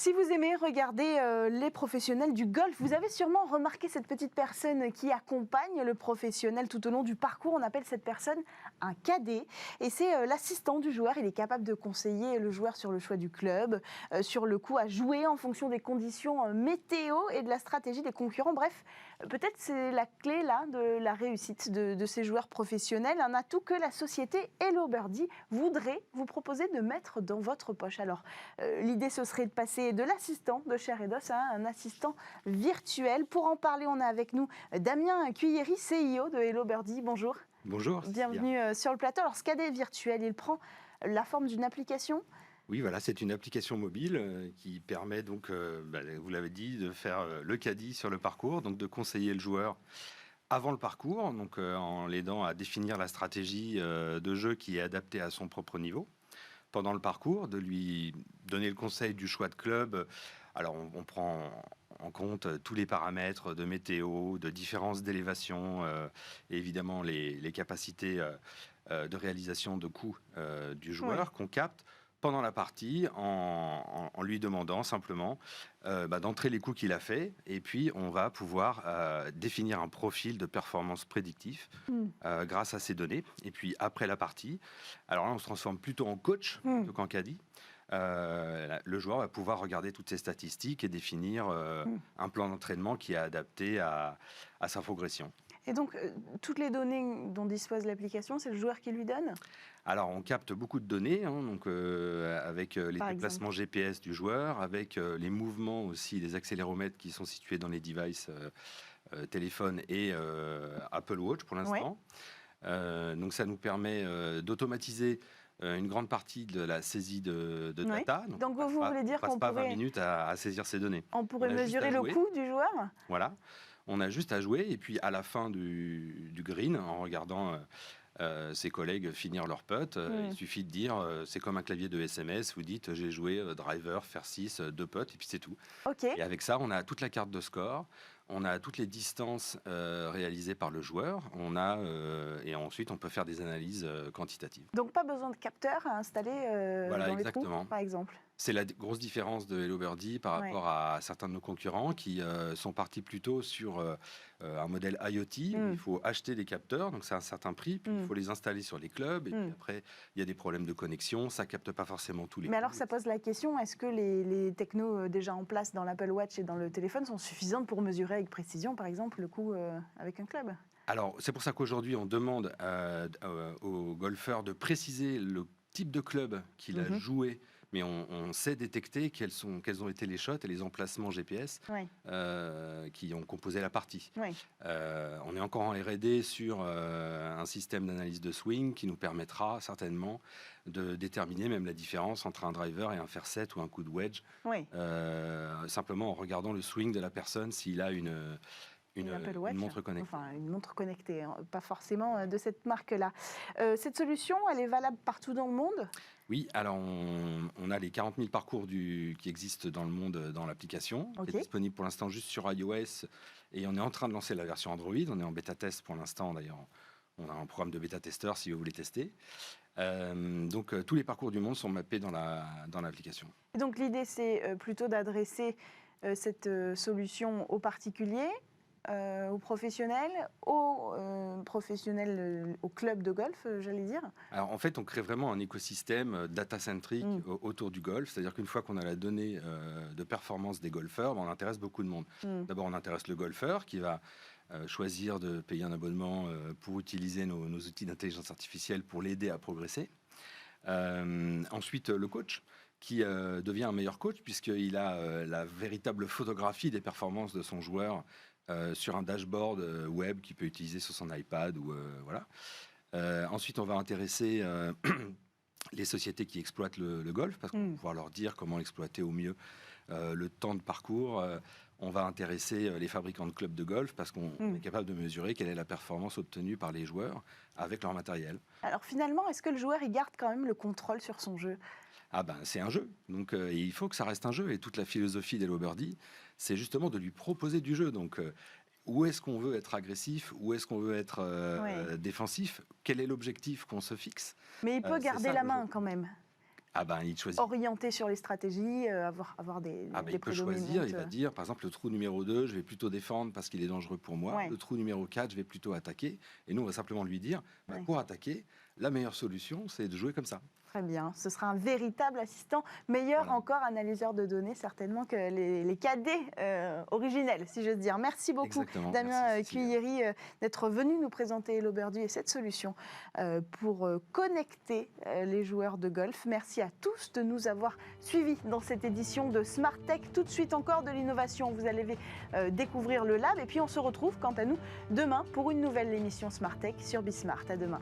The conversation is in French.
Si vous aimez regarder les professionnels du golf, vous avez sûrement remarqué cette petite personne qui accompagne le professionnel tout au long du parcours. On appelle cette personne un cadet et c'est l'assistant du joueur. Il est capable de conseiller le joueur sur le choix du club, sur le coup à jouer en fonction des conditions météo et de la stratégie des concurrents. Bref, peut-être c'est la clé là de la réussite de ces joueurs professionnels, un atout que la société Hello Birdie voudrait vous proposer de mettre dans votre poche. Alors, l'idée ce serait de passer de l'assistant de chair et d'os à un assistant virtuel. Pour en parler, on a avec nous Damien Cuilleri, CIO de Hello Birdie. Bonjour. Bonjour. Bienvenue sur le plateau. Alors, ce cadet virtuel, il prend la forme d'une application ? Oui, voilà, c'est une application mobile qui permet donc, vous l'avez dit, de faire le caddie sur le parcours, donc de conseiller le joueur avant le parcours, donc en l'aidant à définir la stratégie de jeu qui est adaptée à son propre niveau. Pendant le parcours, de lui donner le conseil du choix de club. Alors, on prend en compte tous les paramètres de météo, de différence d'élévation, et évidemment les capacités de réalisation de coups du joueur qu'on capte pendant la partie en lui demandant simplement d'entrer les coups qu'il a fait, et puis on va pouvoir définir un profil de performance prédictif grâce à ces données. Et puis après la partie, alors là on se transforme plutôt en coach plutôt qu'en caddie. Le joueur va pouvoir regarder toutes ses statistiques et définir un plan d'entraînement qui est adapté à sa progression. Et donc, toutes les données dont dispose l'application, c'est le joueur qui lui donne ? Alors, on capte beaucoup de données, avec les déplacements GPS du joueur, avec les mouvements aussi des accéléromètres qui sont situés dans les devices téléphone et Apple Watch pour l'instant. Donc, ça nous permet d'automatiser une grande partie de la saisie de data. Donc vous voulez dire qu'on passe pas pourrait 20 minutes à saisir ces données. On pourrait mesurer le coût du joueur ? Voilà. On a juste à jouer, et puis à la fin du green, en regardant ses collègues finir leur putt, il suffit de dire, c'est comme un clavier de SMS, vous dites j'ai joué driver, fer 6, 2 putts, et puis c'est tout. Et avec ça, on a toute la carte de score, on a toutes les distances réalisées par le joueur, et ensuite on peut faire des analyses quantitatives. Donc pas besoin de capteur à installer dans les trous, par exemple. C'est la grosse différence de Hello Birdie par rapport à certains de nos concurrents qui sont partis plutôt sur un modèle IoT où il faut acheter des capteurs, donc c'est un certain prix, puis il faut les installer sur les clubs, et puis après il y a des problèmes de connexion, ça capte pas forcément tous les Mais alors ça pose la question, est-ce que les technos déjà en place dans l'Apple Watch et dans le téléphone sont suffisantes pour mesurer avec précision, par exemple, le coup avec un club ? Alors c'est pour ça qu'aujourd'hui on demande aux golfeurs de préciser le type de club qu'il a joué, mais on sait détecter quels ont été les shots et les emplacements GPS qui ont composé la partie. On est encore en R&D sur un système d'analyse de swing qui nous permettra certainement de déterminer même la différence entre un driver et un fer 7 ou un coup de wedge, simplement en regardant le swing de la personne s'il a une montre connectée. Enfin, une montre connectée, hein, pas forcément de cette marque-là. Cette solution, elle est valable partout dans le monde ? Oui, alors on a les 40 000 parcours qui existent dans le monde dans l'application, qui est disponible pour l'instant juste sur iOS, et on est en train de lancer la version Android, on est en bêta-test pour l'instant d'ailleurs, on a un programme de bêta-testeur si vous voulez tester. Donc tous les parcours du monde sont mappés dans l'application. Et donc l'idée c'est plutôt d'adresser cette solution aux particuliers, aux professionnels, au club de golf, j'allais dire. Alors en fait, on crée vraiment un écosystème data-centric autour du golf. C'est-à-dire qu'une fois qu'on a la donnée de performance des golfeurs, on intéresse beaucoup de monde. D'abord, on intéresse le golfeur qui va choisir de payer un abonnement pour utiliser nos outils d'intelligence artificielle pour l'aider à progresser. Ensuite, le coach qui devient un meilleur coach puisqu'il a la véritable photographie des performances de son joueur sur un dashboard web qu'il peut utiliser sur son iPad ou voilà. Ensuite, on va intéresser les sociétés qui exploitent le golf parce qu'on va pouvoir leur dire comment l'exploiter au mieux, le temps de parcours. On va intéresser les fabricants de clubs de golf parce qu'on est capable de mesurer quelle est la performance obtenue par les joueurs avec leur matériel. Alors finalement, est-ce que le joueur il garde quand même le contrôle sur son jeu ? Ah ben c'est un jeu, donc il faut que ça reste un jeu, et toute la philosophie d'Hello Birdie, c'est justement de lui proposer du jeu. Donc où est-ce qu'on veut être agressif, où est-ce qu'on veut être défensif, quel est l'objectif qu'on se fixe. Mais il peut garder la main quand même. Ah ben, il choisit. orienter sur les stratégies, avoir des Il peut choisir, prédominantes. il va dire, par exemple, le trou numéro 2, je vais plutôt défendre parce qu'il est dangereux pour moi. Ouais. Le trou numéro 4, je vais plutôt attaquer. Et nous, on va simplement lui dire, Ouais. pour attaquer, la meilleure solution, c'est de jouer comme ça. Très bien, ce sera un véritable assistant, meilleur Voilà. encore analyseur de données certainement que les cadets originels, si j'ose dire. Merci beaucoup Exactement. Damien Merci, Cécilia. Cuilleri d'être venu nous présenter Hello Birdie et cette solution pour connecter les joueurs de golf. Merci à tous de nous avoir suivis dans cette édition de Smart Tech. Tout de suite encore de l'innovation, vous allez découvrir le lab et puis on se retrouve quant à nous demain pour une nouvelle émission Smart Tech sur Bismart. À demain.